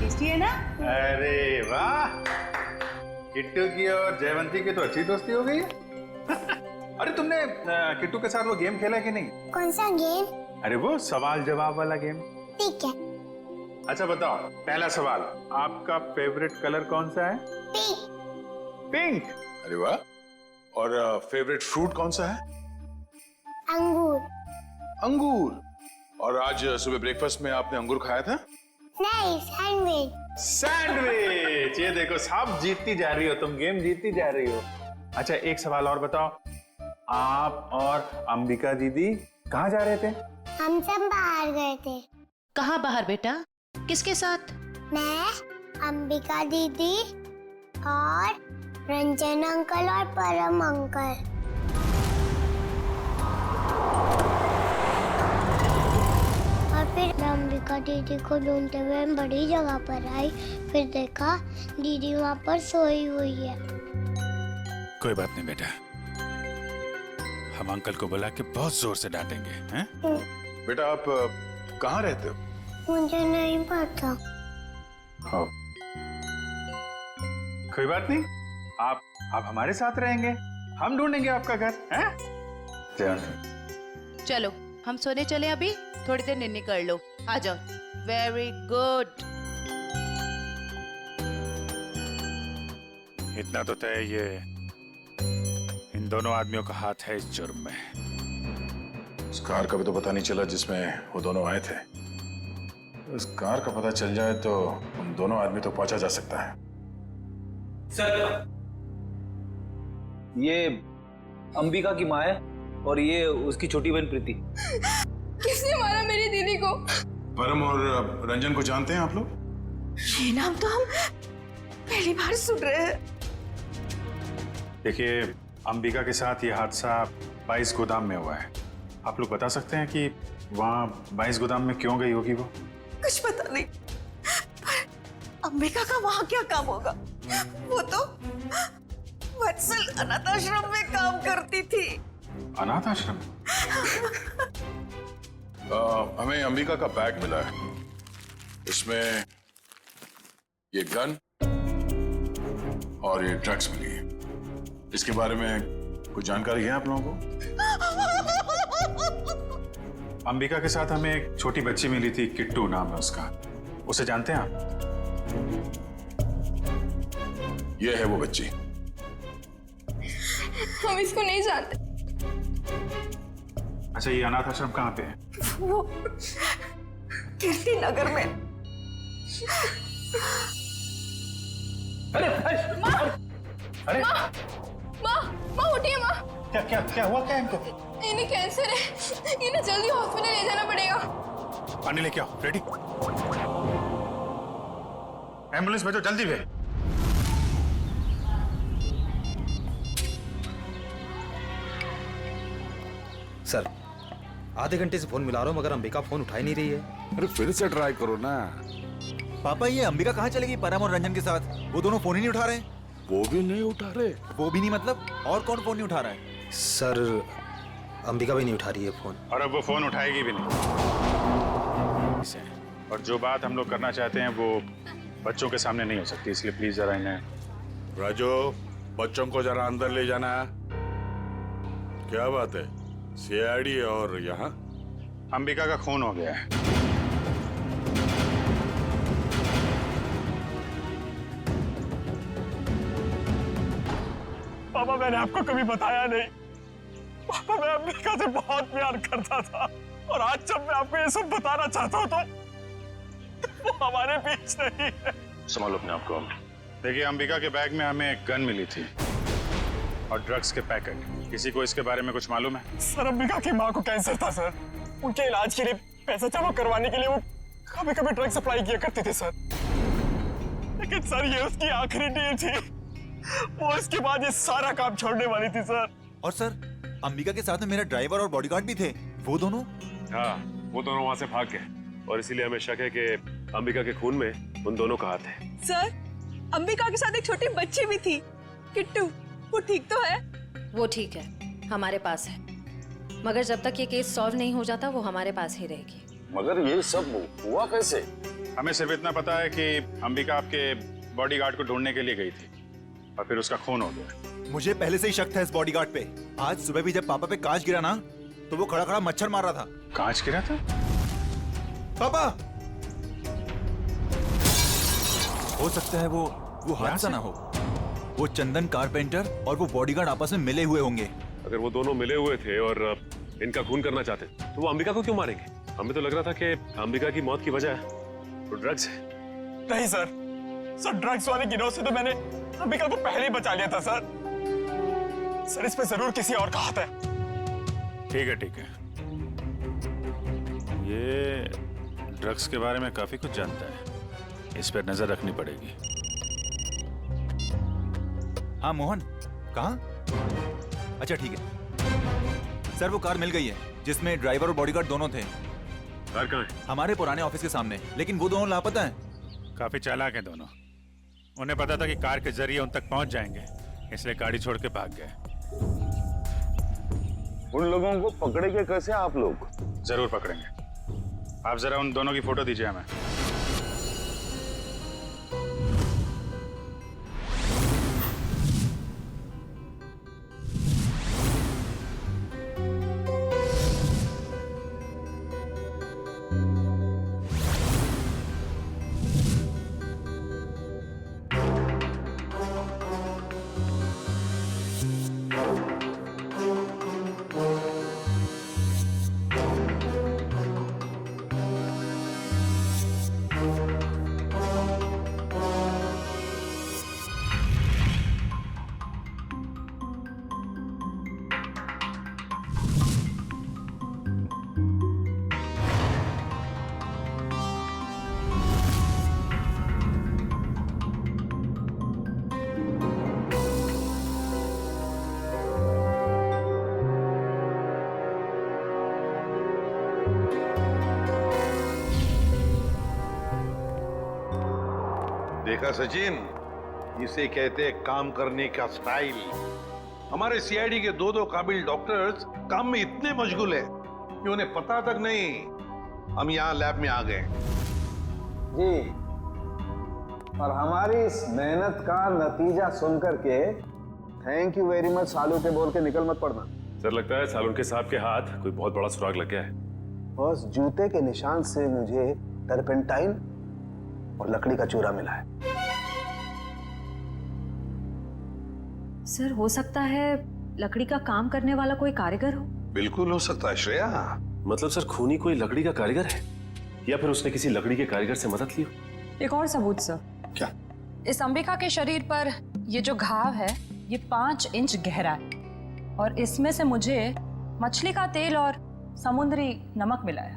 Tasty है ना? अरे वाह, किट्टू की और जयवंती की तो अच्छी दोस्ती हो गई है। अरे तुमने किट्टू के साथ वो गेम खेला कि नहीं? कौन सा गेम? अरे वो सवाल जवाब वाला गेम। ठीक है। अच्छा बताओ, पहला सवाल, आपका फेवरेट कलर कौन सा है? पिंक। पिंक। अरे वाह। और फेवरेट फ्रूट कौन सा है? अंगूर। अंगूर। और आज सुबह ब्रेकफास्ट में आपने अंगूर खाया था? नहीं, सैंडविच। सैंडविच। ये देखो, सब जीतती जा रही हो तुम, गेम जीतती जा रही हो। अच्छा एक सवाल और बताओ, आप और अंबिका दीदी कहाँ जा रहे थे? हम सब बाहर गए थे। कहाँ बाहर बेटा? किसके साथ? मैं, अंबिका दीदी और रंजन अंकल और परम अंकल। और फिर अंबिका दीदी को ढूंढते हुए हम बड़ी जगह पर आई, फिर देखा दीदी वहाँ पर सोई हुई है। कोई बात नहीं बेटा, हम अंकल को बुला के बहुत जोर से डांटेंगे, हैं? बेटा आप कहाँ रहते हो? मुझे नहीं पता। हाँ। कोई बात नहीं, आप हमारे साथ रहेंगे, हम ढूंढेंगे आपका घर, हैं? चलो हम सोने चले, अभी थोड़ी देर निन्नी कर लो, आ जाओ। Very good. इतना तो तय, ये इन दोनों आदमियों का हाथ है इस जुर्म में। उस कार का भी तो पता नहीं चला जिसमें वो दोनों आए थे। उस कार का पता चल जाए तो उन दोनों आदमी तो पहुंचा जा सकता है। सर, ये अंबिका की माँ है और ये उसकी छोटी बहन प्रीति। किसने मारा मेरी दीदी को? परम और रंजन को जानते हैं आप लोग? ये नाम तो हम पहली बार सुन रहे हैं। देखिए, अंबिका के साथ ये हादसा 22 गोदाम में हुआ है। आप लोग बता सकते हैं कि वहाँ 22 गोदाम में क्यों गई होगी वो? कुछ पता नहीं, पर अंबिका का वहाँ क्या काम होगा? वो तो वत्सल अनाथ आश्रम में काम करती थी। अनाथ आश्रम? हमें अंबिका का बैग मिला है, इसमें ये गन और ये ड्रग्स मिली है। इसके बारे में कुछ जानकारी है आप लोगों को? अंबिका के साथ हमें एक छोटी बच्ची मिली थी, किट्टू नाम है उसका। उसे जानते हैं आप? ये है वो बच्ची। हम इसको नहीं जानते। अच्छा, ये अनाथ आश्रम कहाँ पे है? वो कीर्ति नगर में। अरे अरे माँ उठिए माँ। क्या हुआ क्या इनको? इन्हें कैंसर है, इन्हें जल्दी हॉस्पिटल ले जाना पड़ेगा। पानी लेके आओ। रेडी? एम्बुलेंस भेजो जल्दी भेज। सर, आधे घंटे से फोन मिला रहा हूँ मगर अंबिका फोन उठा ही नहीं रही है। अरे फिर से ट्राई करो ना। पापा, ये अंबिका कहाँ चली गई परम और रंजन के साथ? वो दोनों फोन ही नहीं उठा रहे। वो भी नहीं उठा रहे? वो भी नहीं मतलब? और कौन फोन नहीं उठा रहा है? सर, अंबिका भी नहीं उठा रही है फोन। और अब वो फोन उठाएगी भी नहीं। और जो बात हम लोग करना चाहते हैं वो बच्चों के सामने नहीं हो सकती, इसलिए प्लीज जरा इन्हें। राजू, बच्चों को जरा अंदर ले जाना। क्या बात है, सीआईडी और यहाँ? अंबिका का खून हो गया है। पापा, मैंने आपको कभी बताया नहीं। पापा, मैं अंबिका से बहुत प्यार करता था और आज जब मैं आपको ये सब बताना चाहता हूँ तो वो हमारे बीच नहीं है। संभालो अपने आप को। देखिए, अंबिका के बैग में हमें एक गन मिली थी और ड्रग्स के पैकेट। किसी को इसके बारे में कुछ मालूम है? सर, अंबिका की माँ को कैंसर था सर। उनके इलाज के लिए पैसा जमा करवाने के लिए वो कभी कभी ड्रग सप्लाई किया करते थे सर। लेकिन सर, ये उसकी आखिरी डील थी। वो इसके बाद ये सारा काम छोड़ने वाली थी सर। और सर, अंबिका के साथ में मेरा ड्राइवर और बॉडीगार्ड भी थे। वो दोनों? हाँ, वो दोनों वहाँ से भाग गए और इसीलिए हमें शक है कि अंबिका के खून में उन दोनों का हाथ है। सर, अंबिका के साथ एक छोटी बच्ची भी थी, किट्टू। वो ठीक तो है? वो ठीक है, हमारे पास है। मगर जब तक ये केस सॉल्व नहीं हो जाता वो हमारे पास ही रहेगी। मगर ये सब हुआ कैसे? हमें सिर्फ इतना पता है कि अंबिका आपके बॉडीगार्ड को ढूंढने के लिए गई थी और फिर उसका खून हो गया। मुझे पहले से ही शक था इस बॉडीगार्ड पे। आज सुबह भी जब पापा पे कांच गिरा ना, तो वो खड़ा खड़ा मच्छर मार रहा था। कांच गिरा था? पापा, हो सकता है वो हादसा ना हो। वो चंदन कारपेंटर और वो बॉडीगार्ड आपस में मिले हुए होंगे। अगर वो दोनों मिले हुए थे और इनका खून करना चाहते तो वो अंबिका को क्यों मारेंगे? हमें तो लग रहा था कि अंबिका की मौत की वजह वो ड्रग्स है। नहीं सर, ड्रग्स वाले गिरोह से तो मैंने अंबिका को पहले ही बचा लिया था सर। सर इस पे जरूर किसी और का हाथ है। ठीक है। ये ड्रग्स के बारे में काफी कुछ जानता है, इस पर नजर रखनी पड़ेगी। हाँ मोहन, कहाँ? अच्छा ठीक है सर, वो कार मिल गई है जिसमें ड्राइवर और बॉडीगार्ड दोनों थे। कार कहाँ है? हमारे पुराने ऑफिस के सामने, लेकिन वो दोनों लापता हैं। काफी चालाक हैं दोनों। उन्हें पता था कि कार के जरिए उन तक पहुंच जाएंगे, इसलिए गाड़ी छोड़ के भाग गए। उन लोगों को पकड़ेंगे कैसे आप लोग? जरूर पकड़ेंगे। आप जरा उन दोनों की फोटो दीजिए हमें। देखा सचिन, इसे कहते हैं काम करने का स्टाइल। हमारे सीआईडी के दो काबिल डॉक्टर्स काम में इतने मशगूल है कि उन्हें पता तक नहीं हम यहाँ लैब में आ गए। जी, और हमारी इस मेहनत का नतीजा सुनकर के थैंक यू वेरी मच सालू के बोल के निकल मत पड़ना। सर लगता है सालुंके साहब के हाथ कोई बहुत बड़ा सुराग लग गया है। बस जूते के निशान से मुझे टर्पेंटाइन और लकड़ी का चूरा मिला है। सर हो सकता है लकड़ी का काम करने वाला कोई कारीगर हो। बिल्कुल हो सकता है श्रेया। मतलब सर खूनी कोई लकड़ी का कारीगर है या फिर उसने किसी लकड़ी के कारीगर से मदद ली हो? एक और सबूत सर। क्या? इस अंबिका के शरीर पर ये जो घाव है ये 5 इंच गहरा है और इसमें से मुझे मछली का तेल और समुद्री नमक मिला है।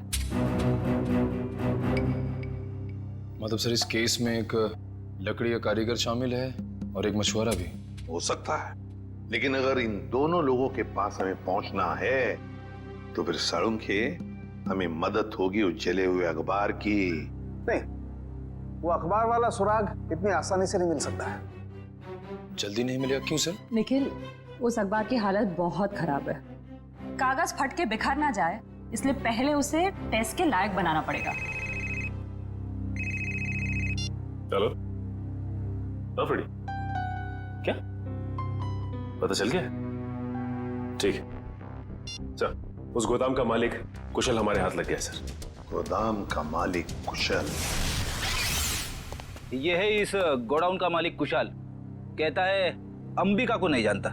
मतलब सर इस केस में एक लकड़ी का कारीगर शामिल है और एक मछुआरा भी हो सकता है, लेकिन अगर इन दोनों लोगों के पास हमें पहुंचना है तो फिर सालुंखे हमें मदद होगी उस जले हुए अखबार की। नहीं, वो अखबार वाला सुराग इतनी आसानी से नहीं मिल सकता है। जल्दी नहीं मिलेगा? क्यों सर? निखिल, उस अखबार की हालत बहुत खराब है। कागज फट के बिखर ना जाए इसलिए पहले उसे टेस्ट के लायक बनाना पड़ेगा। चलो। हाँ फ्रेडी, क्या पता चल गया? ठीक है सर, उस गोदाम का मालिक कुशल हमारे हाथ लग गया सर। गोदाम का मालिक कुशल? ये है इस गोडाउन का मालिक कुशाल। कहता है अंबिका को नहीं जानता।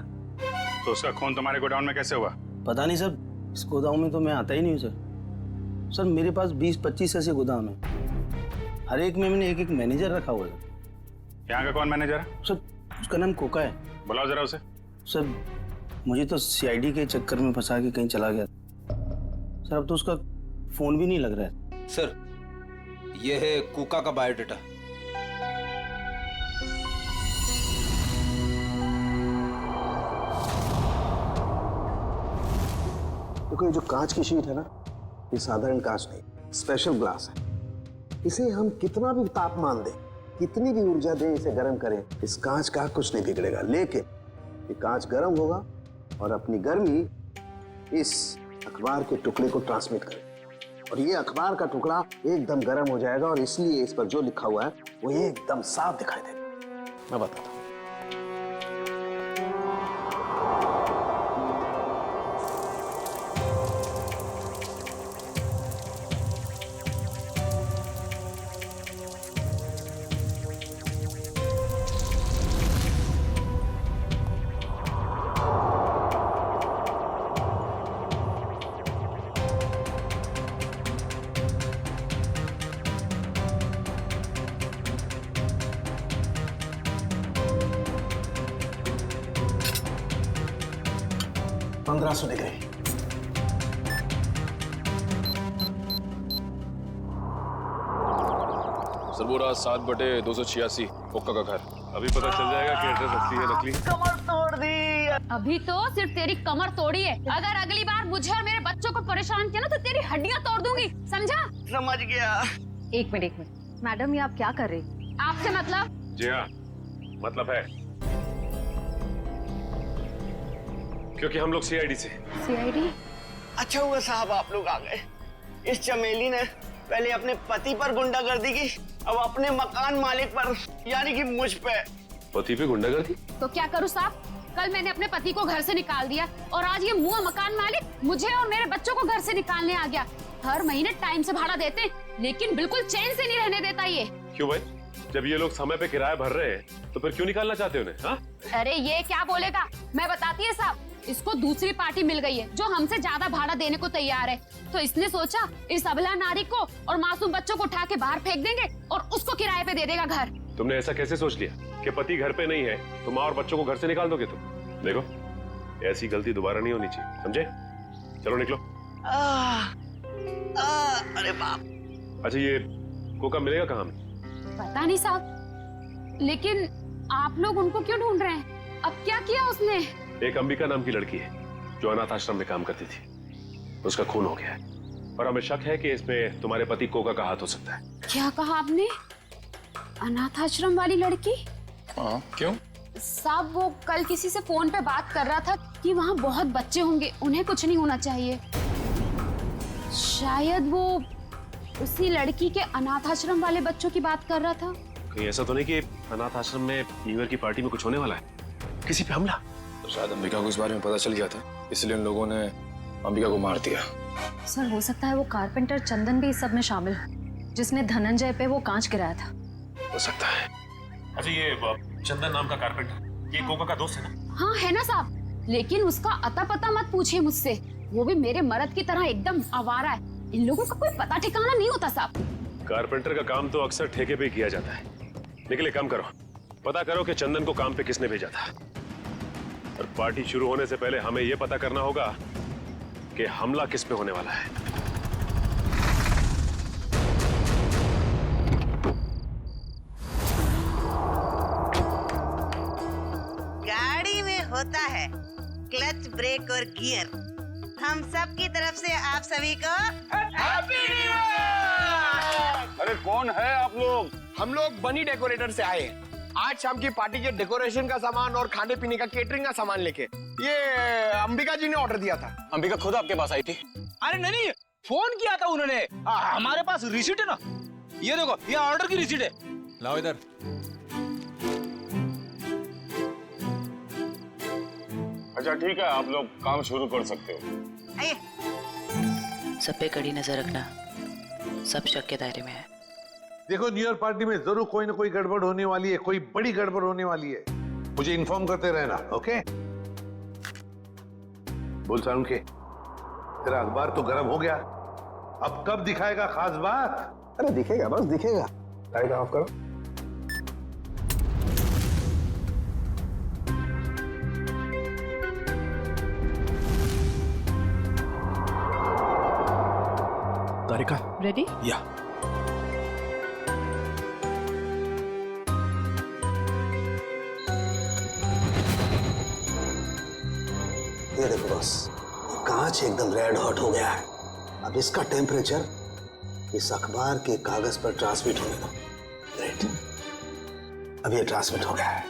तो उसका खून तुम्हारे गोडाउन में कैसे हुआ? पता नहीं सर, इस गोदाम में तो मैं आता ही नहीं हूँ सर। सर मेरे पास 20-25 ऐसे गोदाम है, हर एक में मैंने एक मैनेजर रखा हुआ है। यहाँ का कौन मैनेजर है? सर उसका नाम कोका है। बुलाओ जरा उसे। सर मुझे तो सीआईडी के चक्कर में फंसा के कहीं चला गया सर, अब तो उसका फोन भी नहीं लग रहा है। सर ये है कोका का बायोडाटा। देखो ये जो कांच की शीट है ना, ये साधारण कांच नहीं, स्पेशल ग्लास है। इसे हम कितना भी तापमान दें, कितनी भी ऊर्जा दें, इसे गर्म करें, इस कांच का कुछ नहीं बिगड़ेगा। लेकिन ये कांच गर्म होगा और अपनी गर्मी इस अखबार के टुकड़े को ट्रांसमिट करेगा। और ये अखबार का टुकड़ा एकदम गर्म हो जाएगा और इसलिए इस पर जो लिखा हुआ है वो एकदम साफ दिखाई देगा। मैं बताता हूँ। $1500 डिग्री। सर वो रहा 7/286 कोका का घर। अभी पता चल जाएगा कि एड्रेस असली है नकली। कमर तोड़ दी। अभी तो सिर्फ तेरी कमर तोड़ी है, अगर अगली बार मुझे और मेरे बच्चों को परेशान किया ना तो तेरी हड्डियां तोड़ दूंगी, समझा? समझ गया। एक मिनट मैडम, ये आप क्या कर रही? आपसे मतलब? जी हाँ, मतलब है, क्योंकि हम लोग सीआईडी से। सीआईडी? अच्छा हुआ साहब आप लोग आ गए। इस चमेली ने पहले अपने पति पर गुंडागर्दी की, अब अपने मकान मालिक पर, यानी कि मुझ पे। पति पे गुंडागर्दी? तो क्या करूँ साहब? कल मैंने अपने पति को घर से निकाल दिया और आज ये मुआ मकान मालिक मुझे और मेरे बच्चों को घर से निकालने आ गया। हर महीने टाइम से भाड़ा देते हैं, लेकिन बिल्कुल चैन से नहीं रहने देता ये। क्यों भाई? जब ये लोग समय पे किराया भर रहे हैं तो फिर क्यों निकालना चाहते उन्हें? हाँ? अरे ये क्या बोलेगा, मैं बताती है साहब, इसको दूसरी पार्टी मिल गई है जो हमसे ज्यादा भाड़ा देने को तैयार है, तो इसने सोचा इस अबला नारी को और मासूम बच्चों को उठा के बाहर फेंक देंगे और उसको किराए पे दे देगा घर। तुमने ऐसा कैसे सोच लिया कि पति घर पे नहीं है तो माँ और बच्चों को घर से निकाल दोगे तुम? देखो, ऐसी गलती दोबारा नहीं होनी चाहिए, समझे? चलो निकलो। अरे बाप। अच्छा, ये कोका मिलेगा कहाँ? पता नहीं साहब, लेकिन आप लोग उनको क्यों ढूंढ रहे हैं? अब क्या किया उसने? एक अंबिका नाम की लड़की है जो अनाथ आश्रम में काम करती थी, उसका खून हो गया है और हमें शक है कि इसमें तुम्हारे पति कोका का हाथ हो सकता है। क्या कहा आपने? अनाथ आश्रम वाली लड़की? हाँ, क्यों? साहब वो कल किसी से फोन पे बात कर रहा था कि वहाँ बहुत बच्चे होंगे, उन्हें कुछ नहीं होना चाहिए। शायद वो उसी लड़की के अनाथ आश्रम वाले बच्चों की बात कर रहा था। कहीं ऐसा तो नहीं कि अनाथ आश्रम में न्यू ईयर की पार्टी में कुछ होने वाला है, किसी पे हमला? तो शायद अंबिका को इस बारे में पता चल गया था, इसलिए उन लोगों ने अंबिका को मार दिया। सर हो सकता है वो कारपेंटर चंदन भी इस सब में शामिल हो, जिसने धनंजय पे वो कांच गिराया था। हो सकता है। अच्छा, ये चंदन नाम का कारपेंटर ये कोका का दोस्त है ना? हाँ है ना साहब, लेकिन उसका अता पता मत पूछिए मुझसे, वो भी मेरे मर्द की तरह एकदम आवारा है। इन लोगों का कोई पता ठिकाना नहीं होता साहब। कारपेंटर का काम तो अक्सर ठेके पे किया जाता है, लेकिन काम करो, पता करो कि चंदन को काम पे किसने भेजा था, और पार्टी शुरू होने से पहले हमें यह पता करना होगा कि हमला किस पे होने वाला है। गाड़ी में होता है क्लच, ब्रेक और गियर। हम सब की तरफ से आप सभी को हैप्पी न्यू ईयर। अरे कौन है आप लोग? हम लोग बनी डेकोरेटर से आए हैं। आज शाम की पार्टी के डेकोरेशन का सामान और खाने पीने का केटरिंग का सामान लेके। ये अंबिका जी ने ऑर्डर दिया था। अंबिका खुद आपके पास आई थी? अरे नहीं, फोन किया था उन्होंने। हमारे पास रिसीट है ना, ये देखो, ये ऑर्डर की रिसीट है। लाओ इधर। अच्छा ठीक है, आप लोग काम शुरू कर सकते हो। आइए। सब पे कड़ी नजर रखना, सब शक के दायरे में है। देखो, न्यू ईयर पार्टी में जरूर कोई ना कोई गड़बड़ होने वाली है, कोई बड़ी गड़बड़ होने वाली है। मुझे इन्फॉर्म करते रहना, ओके? बोल सारुण के, तेरा अखबार तो गर्म हो गया, अब कब दिखाएगा खास बात? अरे दिखेगा, बस दिखेगा। लाइट ऑफ करो। तारिका रेडी? या ये देखो बस, ये कांच एकदम रेड हॉट हो गया है। अब इसका टेम्परेचर इस अखबार के कागज पर ट्रांसमिट होने दो। ग्रेट, अब ये ट्रांसमिट हो गया है।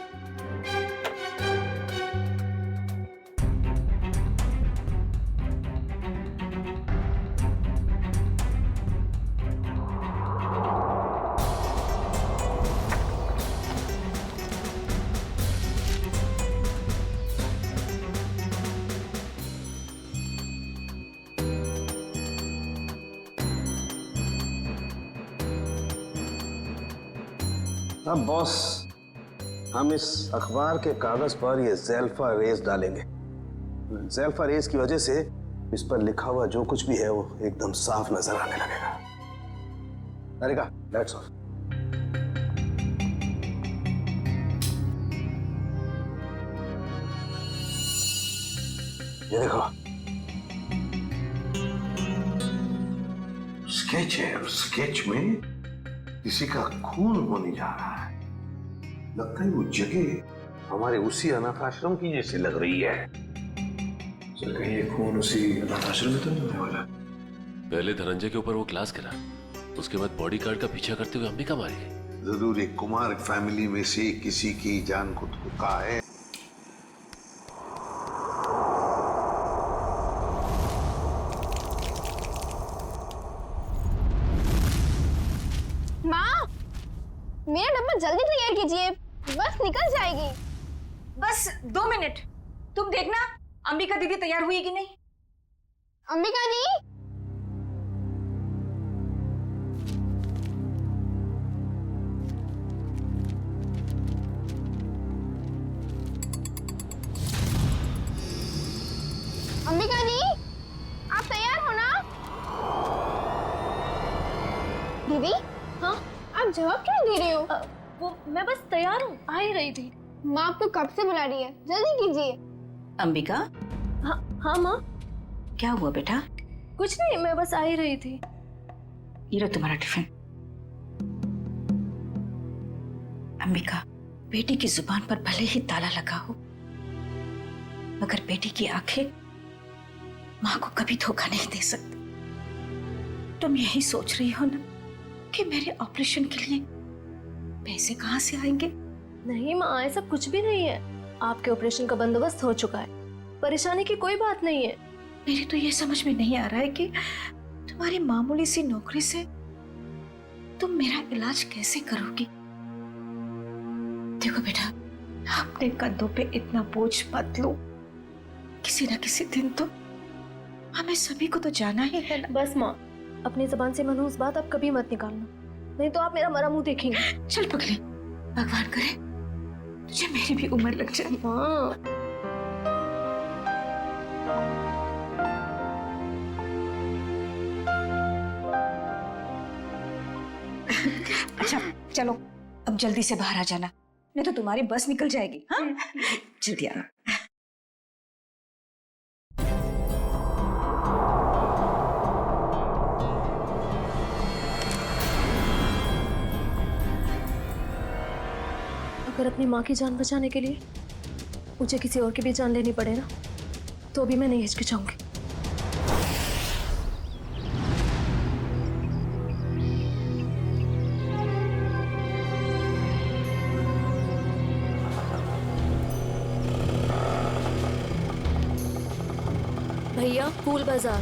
अब बॉस, हम इस अखबार के कागज पर ये ज़ेल्फा रेस डालेंगे। ज़ेल्फा रेस की वजह से इस पर लिखा हुआ जो कुछ भी है वो एकदम साफ नजर आने लगेगा। अरेगा, लेट्स ऑफ। ये देखो, स्केच है और स्केच में किसी का खून होने जा रहा है। लगता है वो जगह हमारे उसी अनाथ आश्रम की जैसी लग रही है। सर कहीं ये खून उसी अनाथ आश्रम में तो नहीं होने वाला? पहले धनंजय के ऊपर वो ग्लास गिरा, उसके बाद बॉडीगार्ड का पीछा करते हुए अंबिका मारी गई। जरूर एक कुमार फैमिली में से किसी की जान को धोखा है। माँ, मेरा डब्बा जल्दी तैयार कीजिए, बस निकल जाएगी। बस 2 मिनट, तुम देखना अंबिका दीदी तैयार हुई कि नहीं। अंबिका दी, अंबिका दी, आप तैयार हो ना? दीदी, हाँ, आप जवाब क्यों दे रही हो? वो मैं बस तैयार हूँ, आ ही रही थी। माँ आपको कब से बुला रही है, जल्दी कीजिए। अंबिका, हाँ माँ। क्या हुआ बेटा? कुछ नहीं, मैं बस आ ही रही थी। ये लो तुम्हारा टिफिन। अंबिका, बेटी की जुबान पर भले ही ताला लगा हो, मगर बेटी की आंखें माँ को कभी धोखा नहीं दे सकती। तुम यही सोच रही हो ना कि मेरे ऑपरेशन के लिए पैसे कहाँ से आएंगे? नहीं माँ, ऐसा कुछ भी नहीं है। आपके ऑपरेशन का बंदोबस्त हो चुका है, परेशानी की कोई बात नहीं है। मेरे तो ये समझ में नहीं आ रहा है कि तुम्हारी मामूली सी नौकरी से तुम मेरा इलाज कैसे करोगी। देखो बेटा, अपने कंधों पे इतना बोझ मत लो। किसी ना किसी दिन तो हमें सभी को तो जाना ही है ना। बस माँ, अपनी जबान से मनहूस बात अब कभी मत निकालना, नहीं तो आप मेरा मरा मुंह देखेंगे। चल पगली, भगवान करे तुझे मेरी भी उम्र लग जाए। हाँ। अच्छा चलो, अब जल्दी से बाहर आ जाना, नहीं तो तुम्हारी बस निकल जाएगी। हाँ, जल्दी आना। अगर अपनी माँ की जान बचाने के लिए मुझे किसी और की भी जान लेनी पड़े ना, तो भी मैं नहीं हिचकिचाऊंगी। भैया, फूल बाजार।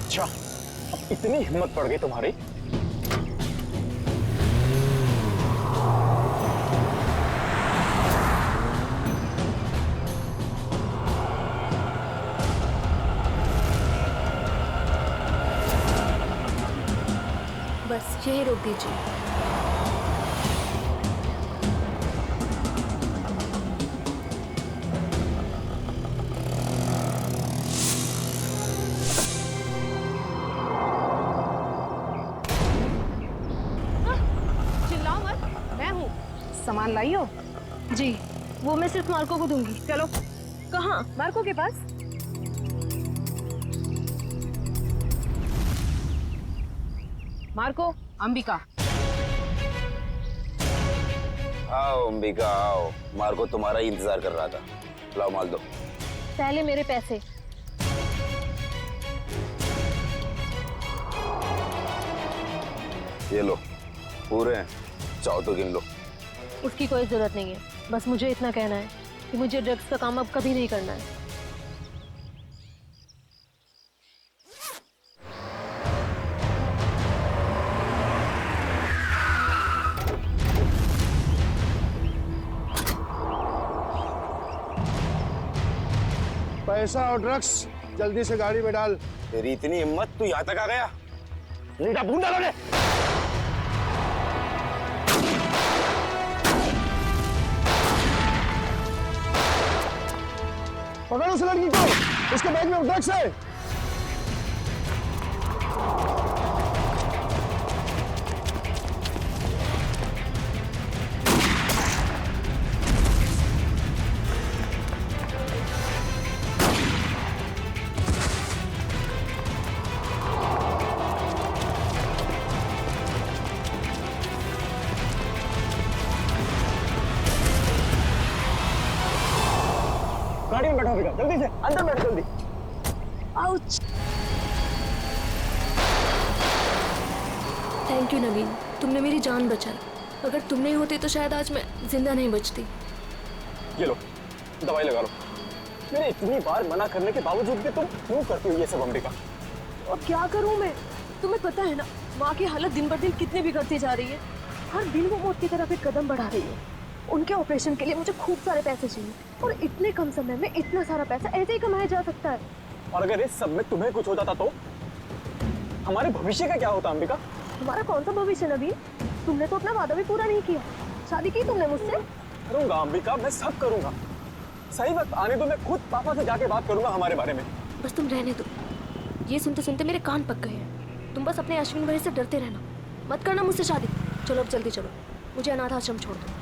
अच्छा, अब इतनी हिम्मत पड़ गई तुम्हारी? बस यही रोक दीजिए। चिल्लाओ मत, मैं हूँ। सामान लाई हो? जी, वो मैं सिर्फ मार्को को दूंगी। चलो। कहाँ? मार्को के पास। मार्को, अंबिका। आओ अंबिका आओ, मार्को तुम्हारा ही इंतजार कर रहा था। लाओ माल दो। पहले मेरे पैसे। ये लो, पूरे हैं, चाहो तो गिन लो। उसकी कोई जरूरत नहीं है, बस मुझे इतना कहना है कि मुझे ड्रग्स का काम अब कभी नहीं करना है। पैसा और ड्रग्स जल्दी से गाड़ी में डाल। तेरी इतनी हिम्मत, तू यहाँ तक आ गया? नीटा भूंडा लगे। पकड़ उस लड़की को, उसके बैग में ड्रग्स है। गाड़ी में बैठो बेटा, जल्दी से अंदर बैठो जल्दी। आउच। थैंक यू नवीन, तुमने मेरी जान बचाई। अगर तुम नहीं होते तो शायद आज मैं जिंदा नहीं बचती। ये लो दवाई लगा लो। मैंने इतनी बार मना करने के बावजूद भी तुम क्यों करती हो ये सब अम्बिका? अब क्या करूं मैं? तुम्हें पता है ना माँ की हालत दिन ब दिन कितनी बिगड़ती जा रही है। हर दिन वो मौत की तरफ एक कदम बढ़ा रही है। उनके ऑपरेशन के लिए मुझे खूब सारे पैसे चाहिए और इतने कम समय में इतना सारा पैसा ऐसे ही कमाया जा सकता है। और अगर इस सब में तुम्हें कुछ हो जाता तो हमारे भविष्य का क्या होता अम्बिका? हमारा कौन सा भविष्य नवीन? तुमने तो अपना वादा भी पूरा नहीं किया। शादी की तुमने मुझसे? करूंगा अम्बिका, मैं सब करूंगा। सही वक्त आने दो, मैं खुद पापा से जाके बात करूंगा हमारे बारे में। बस तुम रहने दो। ये सुनते सुनते मेरे कान पक गए हैं। तुम बस अपने अश्विन भाई से डरते रहना, मत करना मुझसे शादी। चलो अब जल्दी चलो, मुझे अनाथ आश्रम छोड़ दो।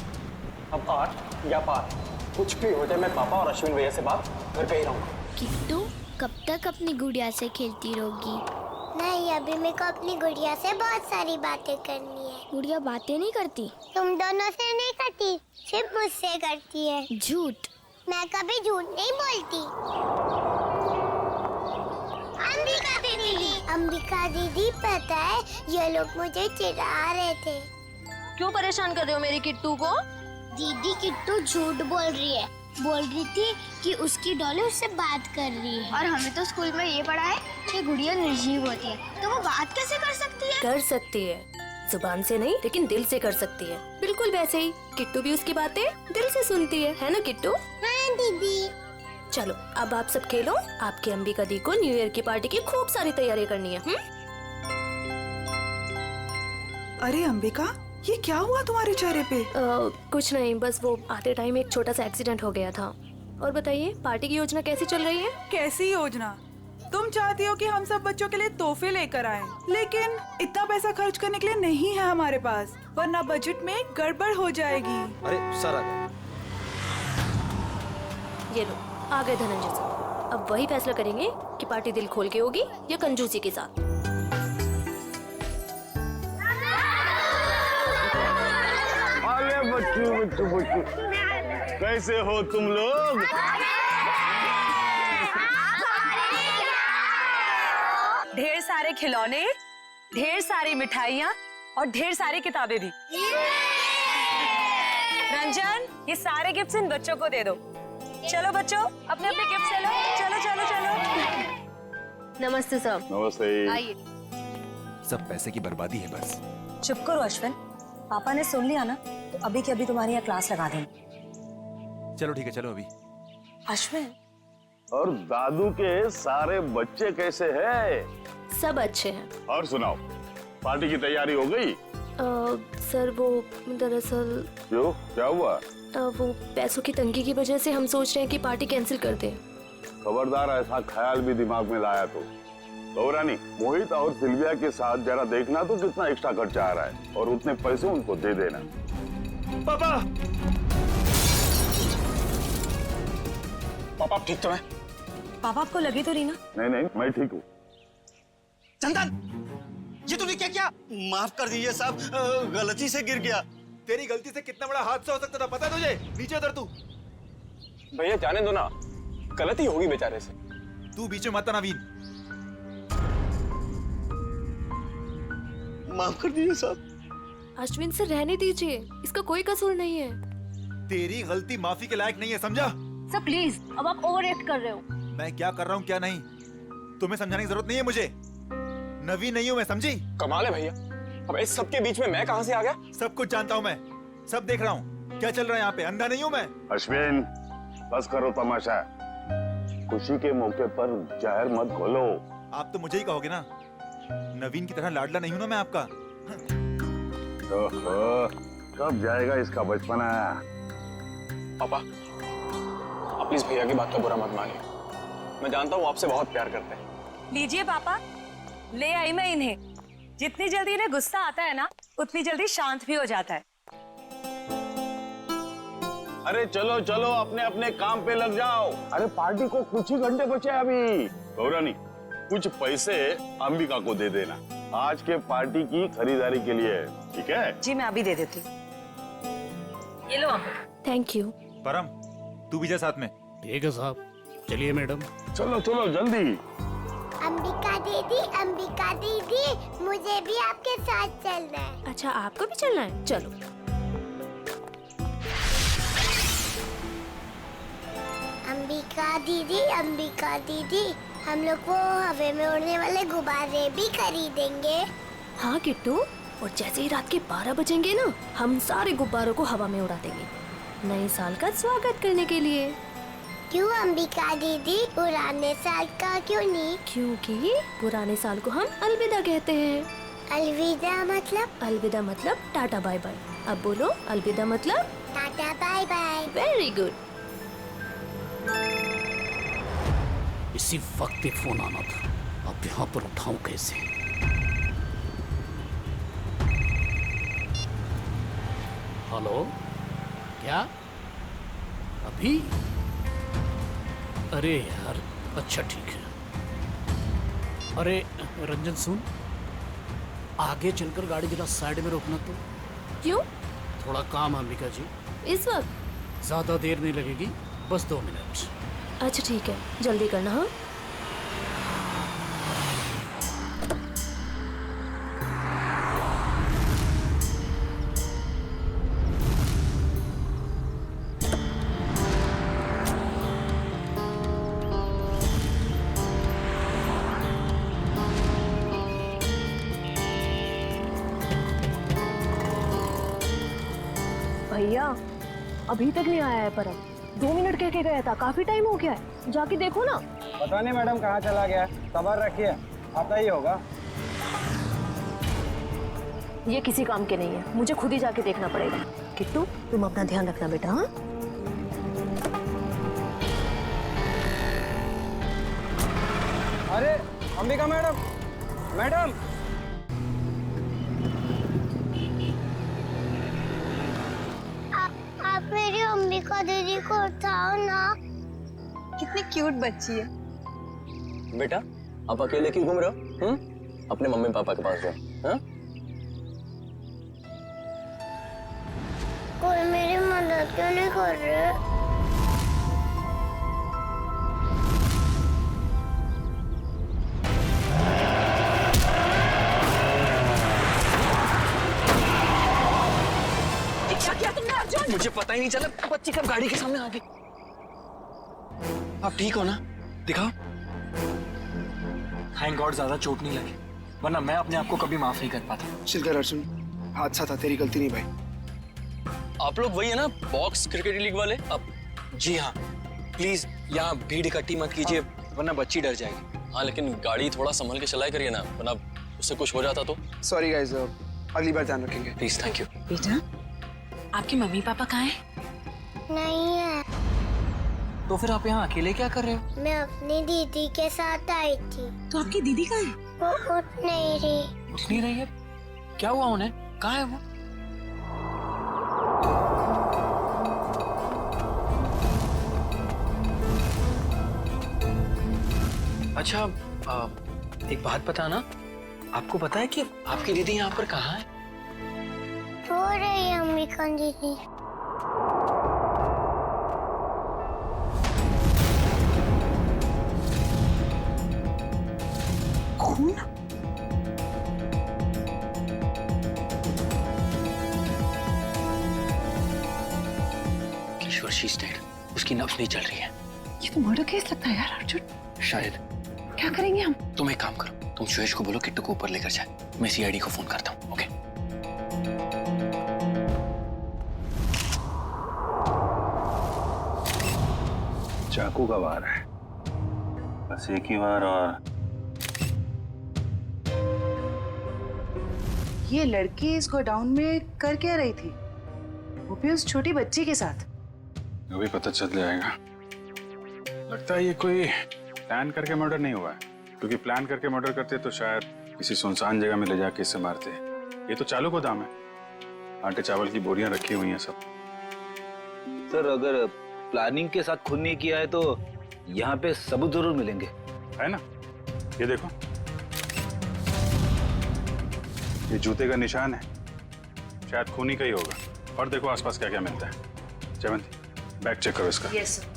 अब आर या पार कुछ भी हो जाए, मैं पापा और अश्विन भैया से बात करके ही रहूंगा। किट्टू कब तक अपनी गुड़िया से खेलती रहोगी? नहीं, अभी मेरे को अपनी गुड़िया से बहुत सारी बातें करनी है। गुड़िया बातें नहीं करती? तुम दोनों से नहीं करती, सिर्फ मुझसे करती है। झूठ। मैं कभी झूठ नहीं बोलती। अंबिका दीदी पता है ये लोग मुझे चिढ़ा रहे थे। क्यों परेशान कर रहे हो मेरी किट्टू को? दीदी किट्टू झूठ बोल रही है। बोल रही थी कि उसकी डॉली उससे बात कर रही है। और हमें तो स्कूल में ये पढ़ा है कि गुड़िया निर्जीव होती है, तो वो बात कैसे कर सकती है? कर सकती है, जुबान से नहीं लेकिन दिल से कर सकती है। बिल्कुल वैसे ही किट्टू भी उसकी बातें दिल से सुनती है ना किट्टू? हाँ दीदी। चलो अब आप सब खेलो। आपकी अंबिका दी को न्यू ईयर की पार्टी की खूब सारी तैयारी करनी है। अरे अंबिका, ये क्या हुआ तुम्हारे चेहरे पे? कुछ नहीं, बस वो आते टाइम एक छोटा सा एक्सीडेंट हो गया था। और बताइए पार्टी की योजना कैसी चल रही है? कैसी योजना? तुम चाहती हो कि हम सब बच्चों के लिए तोहफे लेकर आएं, लेकिन इतना पैसा खर्च करने के लिए नहीं है हमारे पास, वरना बजट में गड़बड़ हो जाएगी। अरे सारा ये लो आ गए धनंजय सर। अब वही फैसला करेंगे कि पार्टी दिल खोल के होगी या कंजूसी के साथ। बच्चू कैसे हो तुम लोग? ढेर सारे खिलौने, ढेर सारी मिठाइयाँ और ढेर सारी किताबें भी। रंजन, ये सारे गिफ्ट्स इन बच्चों को दे दो। चलो बच्चों, अपने अपने गिफ्ट ले लो। चलो चलो चलो। नमस्ते सर। नमस्ते। आइए। सब पैसे की बर्बादी है बस। चुप करो अश्विन, पापा ने सुन लिया ना तो अभी के अभी तुम्हारी यहाँ क्लास लगा देंगे। चलो ठीक है, चलो अभी। अश्विन, और दादू के सारे बच्चे कैसे हैं? सब अच्छे हैं। और सुनाओ, पार्टी की तैयारी हो गई? सर वो दरअसल क्यों, क्या हुआ? वो पैसों की तंगी की वजह से हम सोच रहे हैं कि पार्टी कैंसिल कर दें। खबरदार ऐसा ख्याल भी दिमाग में लाया तो गौरानी, मोहित और सिल्विया के साथ जरा देखना तो कितना एक्स्ट्रा खर्चा आ रहा है और उतने पैसे उनको दे देना। पापा पापा ठीक तो है? पापा आपको लगी तो नहीं ना? नहीं नहीं, मैं ठीक हूँ। चंदन, ये तूने क्या किया? माफ कर दीजिए साहब, गलती से गिर गया। तेरी गलती से कितना बड़ा हादसा हो सकता था पता है तुझे? नीचे उतर तू। भैया जाने दो ना, गलती होगी बेचारे से। तू बीच में मत आना नवीन। माफ कर दीजिए साहब। अश्विन से रहने दीजिए, इसका कोई कसूर नहीं है। तेरी गलती माफी के लायक नहीं है, समझा? सर प्लीज, अब आप ओवर एक्ट कर रहे हो। मैं क्या कर रहा हूँ क्या नहीं, तुम्हें समझाने की जरूरत नहीं है मुझे। नवीन नहीं हूँ मैं, समझी? कमाल है भैया, अब इस सब के बीच में मैं कहाँ से आ गया? सब कुछ जानता हूँ मैं, सब देख रहा हूँ क्या चल रहा है यहाँ पे। अंधा नहीं हूँ मैं। अश्विन बस करो तमाशा, खुशी के मौके पर जहर मत घोलो। आप तो मुझे ही कहोगे ना, नवीन की तरह लाडला नहीं हूँ ना मैं आपका। ओहो, कब जाएगा इसका बचपना? पापा आप प्लीज भैया की बात का बुरा मत मानिए। मैं जानता हूँ आपसे बहुत प्यार करते हैं। लीजिए पापा, ले आई मैं इन्हें। जितनी जल्दी इन्हें गुस्सा आता है ना, उतनी जल्दी शांत भी हो जाता है। अरे चलो चलो अपने अपने काम पे लग जाओ। अरे पार्टी को कुछ ही घंटे बचे हैं अभी। गौरानी, कुछ पैसे अंबिका को दे देना आज के पार्टी की खरीदारी के लिए, ठीक है? जी मैं अभी दे देती हूँ। ये लो अंबिका। Thank you. परम, तू भी जा साथ में। ठीक है साहब, चलिए मैडम। चलो चलो जल्दी। अंबिका दीदी, मुझे भी आपके साथ चलना है। अच्छा, आपको भी चलना है? चलो। अंबिका दीदी, हम लोग वो हवा में उड़ने वाले गुब्बारे भी खरीदेंगे। हाँ किट्टू, और जैसे ही रात के 12 बजेंगे ना, हम सारे गुब्बारों को हवा में उड़ा देंगे, नए साल का स्वागत करने के लिए। क्यों अंबिका दीदी, पुराने साल का क्यों नहीं? क्योंकि पुराने साल को हम अलविदा कहते हैं। अलविदा मतलब? अलविदा मतलब टाटा बाय बाय। अब बोलो, अलविदा मतलब? टाटा बाय बाय। Very good. इसी वक्त पे फोन आना था, अब यहाँ पर उठाऊं कैसे? हेलो, क्या अभी? अरे यार, अच्छा ठीक है। अरे रंजन सुन, आगे चलकर गाड़ी जरा साइड में रोकना तो। क्यों? थोड़ा काम है अंबिका जी। इस वक्त? ज्यादा देर नहीं लगेगी, बस 2 मिनट। अच्छा ठीक है, जल्दी करना। हाँ भैया, अभी तक नहीं आया है परम। 2 मिनट कह के गया था, काफी टाइम हो गया है, जाके देखो ना। पता नहीं मैडम कहाँ चला गया, सबर रखिए, आता ही होगा। ये किसी काम के नहीं है, मुझे खुद ही जाके देखना पड़ेगा। किट्टू, तुम अपना ध्यान रखना बेटा। हाँ अरे अंबिका मैडम, मैडम। आप मेरी अंबिका दीदी को उठाओ ना। कितनी क्यूट बच्ची है। बेटा, आप अकेले क्यों घूम रहे हो? अपने मम्मी पापा के पास जाओ। हाँ? कोई मेरी मदद क्यों नहीं कर रहे? क्या तुमने अर्जुन? मुझे पता ही नहीं चला, बच्ची कब गाड़ी के सामने आ गई। आप ठीक हो ना? दिखाओ। थैंक गॉड ज्यादा चोट नहीं लगी, वरना मैं अपने आप को कभी माफ नहीं कर पाता। चिल कर अर्जुन, हादसा था, तेरी गलती नहीं भाई। आप लोग वही है ना, बॉक्स क्रिकेट लीग वाले? अब जी हाँ, प्लीज यहाँ भीड़ इकट्ठी मत कीजिए, वरना बच्ची डर जाएगी। हाँ लेकिन गाड़ी थोड़ा संभल के चलाया करिए ना, वरना उससे कुछ हो जाता तो। सॉरी गाइस, अगली बार ध्यान रखेंगे। Please, thank you. बेटा, आपके मम्मी पापा कहाँ हैं? नहीं है। तो फिर आप यहाँ अकेले क्या कर रहे हो? मैं अपनी दीदी के साथ आई थी। तो आपकी दीदी कहाँ है? वो उठ नहीं रही। उठ नहीं रही है? क्या हुआ उन्हें? कहाँ है वो? अच्छा, एक बात बताना, आपको पता है कि आपकी दीदी यहाँ पर कहाँ है? हो रही है अंबिका दीदी। खून? किशोर, शी इज डेड। उसकी नब्ज नहीं चल रही है। ये तो मर्डर केस लगता है यार अर्जुन। शायद। क्या करेंगे हम? तुम एक काम करो, तुम सुयश को बोलो किट्टू को ऊपर लेकर जाए, मैं सीआईडी को फोन करता हूँ। ओके? चाकू का वार है, बस एक ही बार। और ये लड़की इस गोडाउन में कर क्या रही थी, वो भी उस छोटी बच्ची के साथ? अभी पता चल जाएगा। लगता है ये कोई प्लान करके मर्डर नहीं हुआ है, क्योंकि प्लान करके मर्डर करते तो शायद किसी सुनसान जगह में ले जाके इसे मारते। ये तो चालू गोदाम है, आटे चावल की बोरियां रखी हुई हैं सब। सर अगर प्लानिंग के साथ खून नहीं किया है तो यहाँ पे सबूत जरूर मिलेंगे, है ना? ये देखो, ये जूते का निशान है, शायद खूनी का ही होगा। और देखो आसपास क्या क्या मिलता है। जयवंती, बैग चेक करो इसका। Yes sir.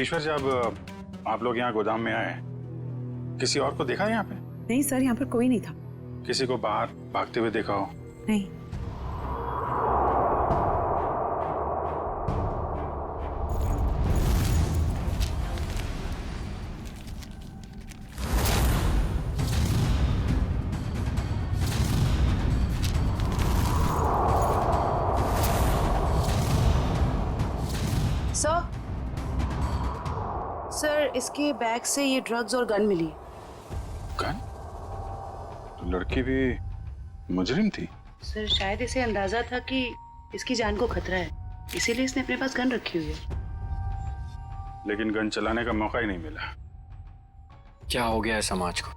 ईश्वर, जब आप लोग यहाँ गोदाम में आए, किसी और को देखा यहाँ पे? नहीं सर, यहाँ पर कोई नहीं था। किसी को बाहर भागते हुए देखा हो? नहीं। सर, इसके बैग से ये ड्रग्स और गन मिली। गन? तो लड़की भी मुजरिम थी? सर, शायद इसे अंदाजा था कि इसकी जान को खतरा है, इसीलिए इसने अपने पास गन रखी हुई है। लेकिन गन चलाने का मौका ही नहीं मिला। क्या हो गया है समाज को?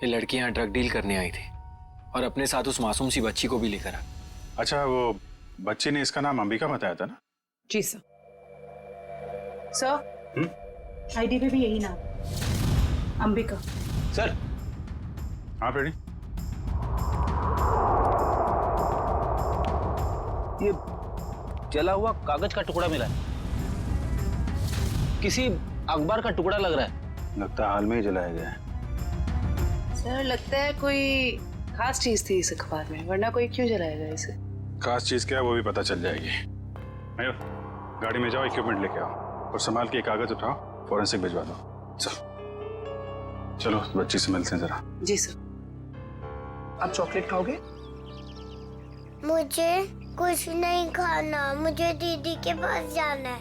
ये लड़की यहाँ ड्रग डील करने आई थी और अपने साथ उस मासूम सी बच्ची को भी लेकर आ। अच्छा, वो बच्ची ने इसका नाम अंबिका बताया था ना? जी सर। सर, आईडी पे भी यही नाम, अंबिका। सर। हाँ रेडी। ये जला हुआ कागज का टुकड़ा मिला है, किसी अखबार का टुकड़ा लग रहा है। लगता है हाल में ही जलाया गया है। सर, लगता है कोई खास चीज थी इस अखबार में, वरना कोई क्यों जलाएगा इसे? खास चीज क्या है वो भी पता चल जाएगी। मयूर, गाड़ी में जाओ, इक्विपमेंट लेके आओ और संभाल के कागज उठाओ, फॉरेंसिक भिजवा दो। चलो बच्ची से मिलते हैं जरा। जी सर। आप चॉकलेट खाओगे? मुझे कुछ नहीं खाना, मुझे दीदी के पास जाना है।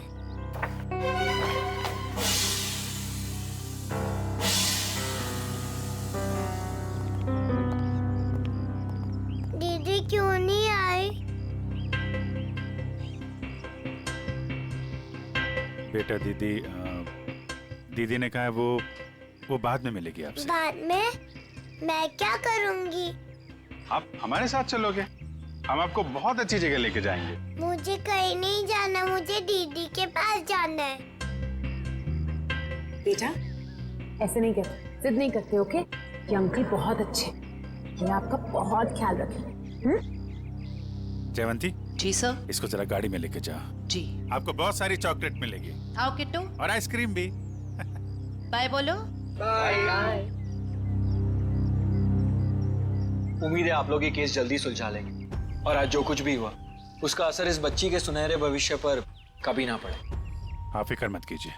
दीदी क्यों नहीं आई? बेटा, दीदी ने कहा है वो बाद में मिलेगी आपसे। बाद में? मैं क्या करूंगी? आप हमारे साथ चलोगे, हम आपको बहुत अच्छी जगह लेके जाएंगे। मुझे कहीं नहीं जाना, मुझे दीदी के पास जाना है। बेटा, ऐसे नहीं करते, जिद नहीं करते, ओके? ये अंकल बहुत अच्छे, ये आपका बहुत ख्याल रखेंगे। जयवंती। जी सर। इसको जरा गाड़ी में लेके जाओ। जी। आपको बहुत सारी चॉकलेट मिलेगी। आओ किट्टू। और आइसक्रीम भी। बाय बोलो। बाय। उम्मीद है आप लोग ये केस जल्दी सुलझा लेंगे और आज जो कुछ भी हुआ उसका असर इस बच्ची के सुनहरे भविष्य पर कभी ना पड़े। आप फिक्र मत कीजिए,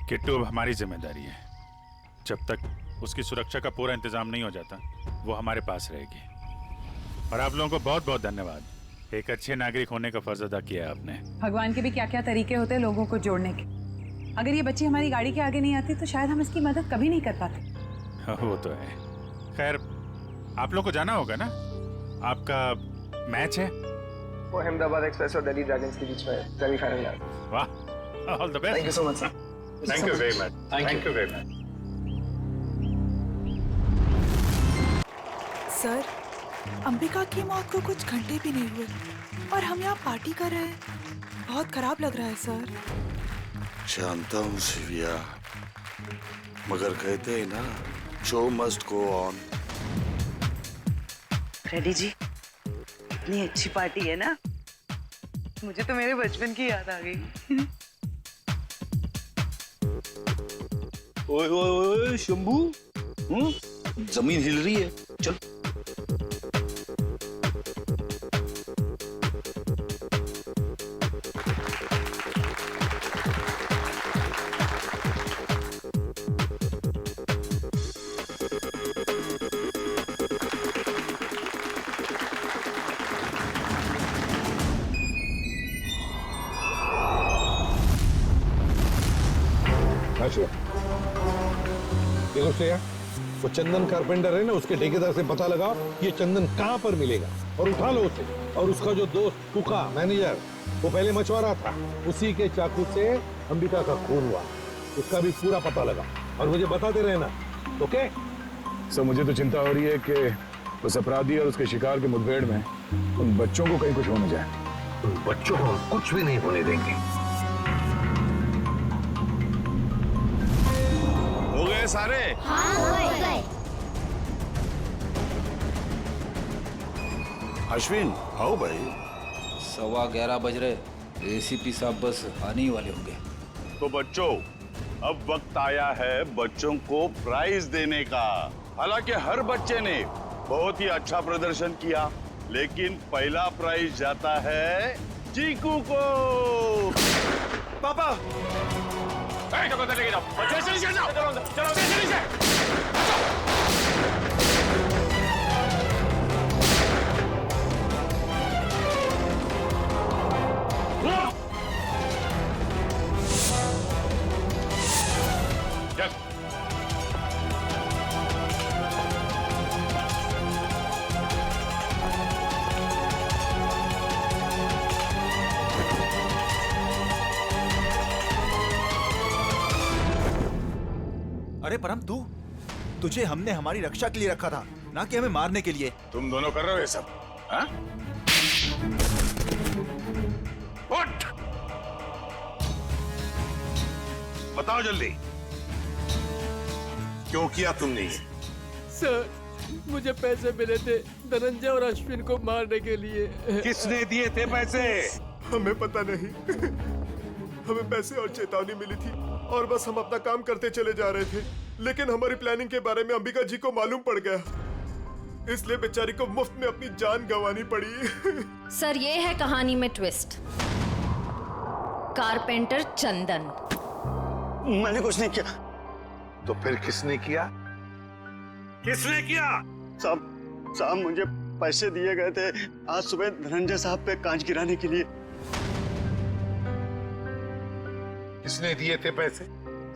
किट्टू अब हमारी जिम्मेदारी है। जब तक उसकी सुरक्षा का पूरा इंतजाम नहीं हो जाता वो हमारे पास रहेगी। और आप लोगों को बहुत बहुत धन्यवाद, एक अच्छे नागरिक होने का फर्ज अदा किया आपने। भगवान के भी क्या क्या तरीके होते हैं लोगों को जोड़ने के। अगर ये बच्ची हमारी गाड़ी के आगे नहीं आती तो शायद हम इसकी मदद कभी नहीं कर पाते। वो तो है। खैर, आप लोग को जाना होगा ना, आपका मैच है। वो अहमदाबाद एक्सप्रेस और दिल्ली ड्रैगन्स के बीच में सेमीफाइनल है। वाह, all the best. Thank you so much sir. Thank you very much. Thank you very much. Sir, Ambika की मौत को कुछ घंटे भी नहीं हुए और हम यहाँ पार्टी कर रहे हैं। बहुत खराब लग रहा है सर। जानता हूँ शिविया, मगर कहते हैं ना, show must go on. Ready जी, इतनी अच्छी पार्टी है ना, मुझे तो मेरे बचपन की याद आ गई। ओए ओए ओए शंभू, जमीन हिल रही है, चल। देखो श्रेया, वो चंदन कारपेंटर है ना, उसके ठेकेदार से पता लगाओ ये चंदन कहाँ पर मिलेगा और उठा लो उसे। और उसका जो दोस्त कुका मैनेजर, वो पहले मछुआरा था, उसी के चाकू से अंबिका का खून हुआ, उसका भी पूरा पता लगा और मुझे बताते रहना। ओके सर, मुझे तो चिंता हो रही है कि उस अपराधी और उसके शिकार के मुठभेड़ में उन बच्चों को कहीं कुछ हो न जाए। उन बच्चों को कुछ भी नहीं होने देंगे। हो गए सारे? हाँ, हो गए। अश्विन आओ भाई। 11:15 बज रहे, एसीपी साहब बस आने ही वाले होंगे। तो बच्चों, अब वक्त आया है बच्चों को प्राइज देने का। हालांकि हर बच्चे ने बहुत ही अच्छा प्रदर्शन किया, लेकिन पहला प्राइज जाता है चीकू को। पापा लेके जाओ, चलो चलो अरे परम, तुझे हमने हमारी रक्षा के लिए रखा था, ना कि हमें मारने के लिए। तुम दोनों कर रहे हो ये सब? हाँ? उठ! बताओ जल्दी, क्यों किया तुमने ये? सर, मुझे पैसे मिले थे धनंजय और अश्विन को मारने के लिए। किसने दिए थे पैसे? हमें पता नहीं। हमें पैसे और चेतावनी मिली थी और बस हम अपना काम करते चले जा रहे थे, लेकिन हमारी प्लानिंग के बारे में अंबिका जी को मालूम पड़ गया, इसलिए बेचारी को मुफ्त में अपनी जान गंवानी पड़ी। सर, ये है कहानी में ट्विस्ट। कारपेंटर चंदन। मैंने कुछ नहीं किया। तो फिर किसने किया? किसने किया? साहब मुझे पैसे दिए गए थे आज सुबह धनंजय साहब पे कांच गिराने के लिए। किसने दिए थे पैसे?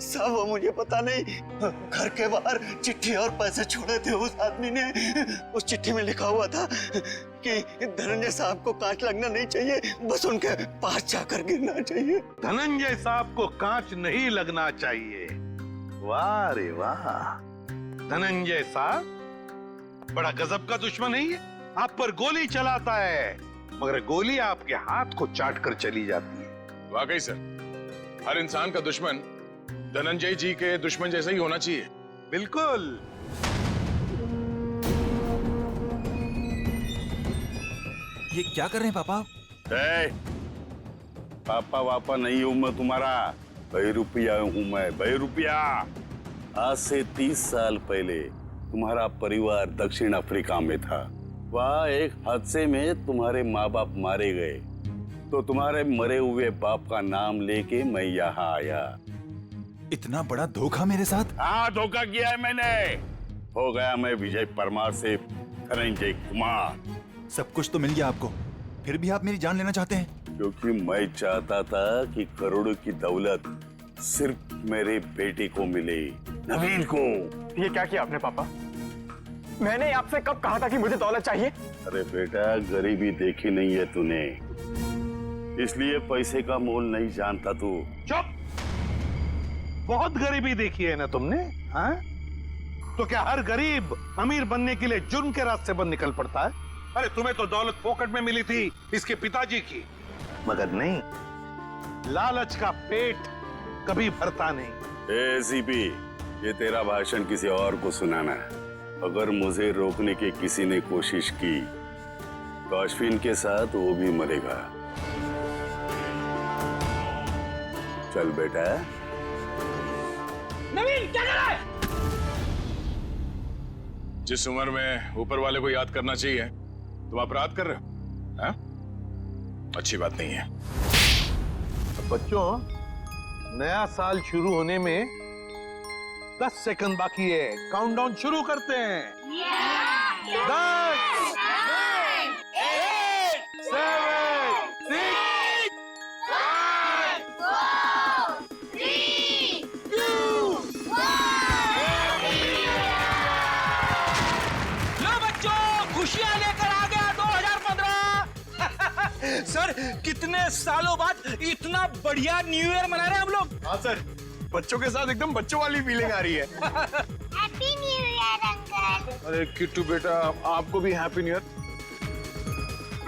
साहब वो मुझे पता नहीं, घर के बाहर चिट्ठी और पैसे छोड़े थे उस आदमी ने। उस चिट्ठी में लिखा हुआ था कि धनंजय साहब को कांच लगना नहीं चाहिए, बस उनके पास जाकर गिरना चाहिए। धनंजय साहब को कांच नहीं लगना चाहिए। वाह रे वाह, धनंजय साहब बड़ा गजब का दुश्मन है ये। आप पर गोली चलाता है, मगर गोली आपके हाथ को चाट कर चली जाती है। वाकई सर, हर इंसान का दुश्मन धनंजय जी के दुश्मन जैसा ही होना चाहिए। बिल्कुल। ये क्या कर रहे हैं पापा? पापा वापा नहीं हूं मैं तुम्हारा, बहरूपिया हूं मैं, बहरूपिया। आज से 30 साल पहले तुम्हारा परिवार दक्षिण अफ्रीका में था। वहाँ एक हादसे में तुम्हारे माँ बाप मारे गए, तो तुम्हारे मरे हुए बाप का नाम लेके मैं यहाँ आया। इतना बड़ा धोखा मेरे साथ? हाँ, धोखा किया है मैंने। हो गया मैं विजय परमार से धनंजय कुमार। सब कुछ तो मिल गया आपको, फिर भी आप मेरी जान लेना चाहते हैं? क्योंकि मैं चाहता था कि करोड़ों की दौलत सिर्फ मेरे बेटे को मिले, नवीन को। ये क्या किया आपने पापा? मैंने आपसे कब कहा था कि मुझे दौलत चाहिए? अरे बेटा, गरीबी देखी नहीं है तूने, इसलिए पैसे का मोल नहीं जानता तू। चुप! बहुत गरीबी देखी है ना तुमने, हाँ? तो क्या हर गरीब अमीर बनने के लिए जुर्म के रास्ते पर निकल पड़ता है? अरे तुम्हें तो दौलत फोकट में मिली थी इसके पिताजी की, मगर नहीं, लालच का पेट कभी भरता नहीं। एसीपी, ये तेरा भाषण किसी और को सुनाना है। अगर मुझे रोकने की किसी ने कोशिश की तो अश्विन के साथ वो भी मरेगा। चल बेटा। नवीन, क्या कर रहा है? जिस उम्र में ऊपर वाले को याद करना चाहिए तुम अपराध कर रहे हो, हाँ? अच्छी बात नहीं है। बच्चों, नया साल शुरू होने में 10 सेकंड बाकी है। काउंटडाउन शुरू करते हैं। 10, 9, 8, 7, 6, 5, 4, 3, 2, 1। खुशियां लेकर आ गया 2015। सर कितने सालों बाद इतना बढ़िया न्यू ईयर मना रहे हैं हम लोग। हाँ सर, बच्चों के साथ एकदम बच्चों वाली फीलिंग आ रही है। Happy new year uncle. अरे किट्टू बेटा, आपको भी हैप्पी न्यू ईयर।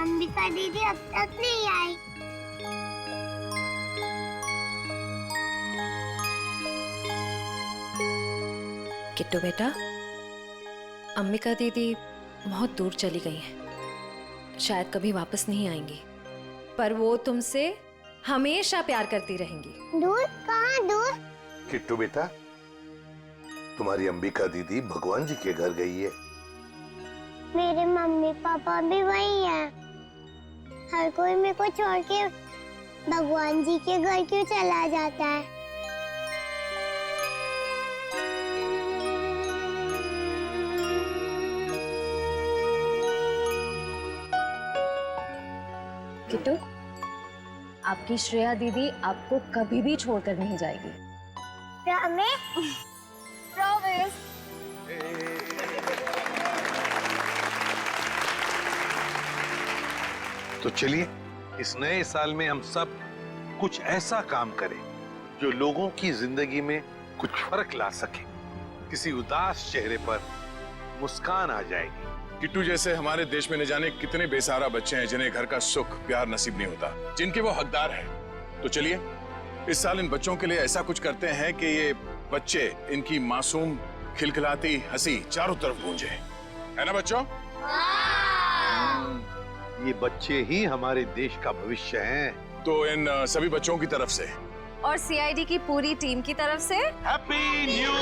अंबिका दीदी अब तक नहीं आई। किट्टू बेटा, अंबिका दीदी बहुत दूर चली गई हैं, शायद कभी वापस नहीं आएंगी, पर वो तुमसे हमेशा प्यार करती रहेंगी। दूर? कहाँ दूर? किट्टू बेटा, तुम्हारी अंबिका दीदी भगवान जी के घर गई है। मेरे मम्मी पापा भी वही हैं। हर कोई मेरे को छोड़ के भगवान जी के घर क्यों चला जाता है? किट्टू, आपकी श्रेया दीदी आपको कभी भी छोड़कर नहीं जाएगी। प्रॉमिस। तो चलिए इस नए साल में हम सब कुछ ऐसा काम करें जो लोगों की जिंदगी में कुछ फर्क ला सके। किसी उदास चेहरे पर मुस्कान आ जाएगी। किट्टू जैसे हमारे देश में न जाने कितने बेसहारा बच्चे हैं जिन्हें घर का सुख प्यार नसीब नहीं होता, जिनके वो हकदार हैं। तो चलिए इस साल इन बच्चों के लिए ऐसा कुछ करते हैं कि ये बच्चे, इनकी मासूम खिलखिलाती हंसी चारों तरफ गूंजे, है ना बच्चों? ये बच्चे ही हमारे देश का भविष्य हैं। तो इन सभी बच्चों की तरफ से और सीआईडी की पूरी टीम की तरफ से हैप्पी न्यू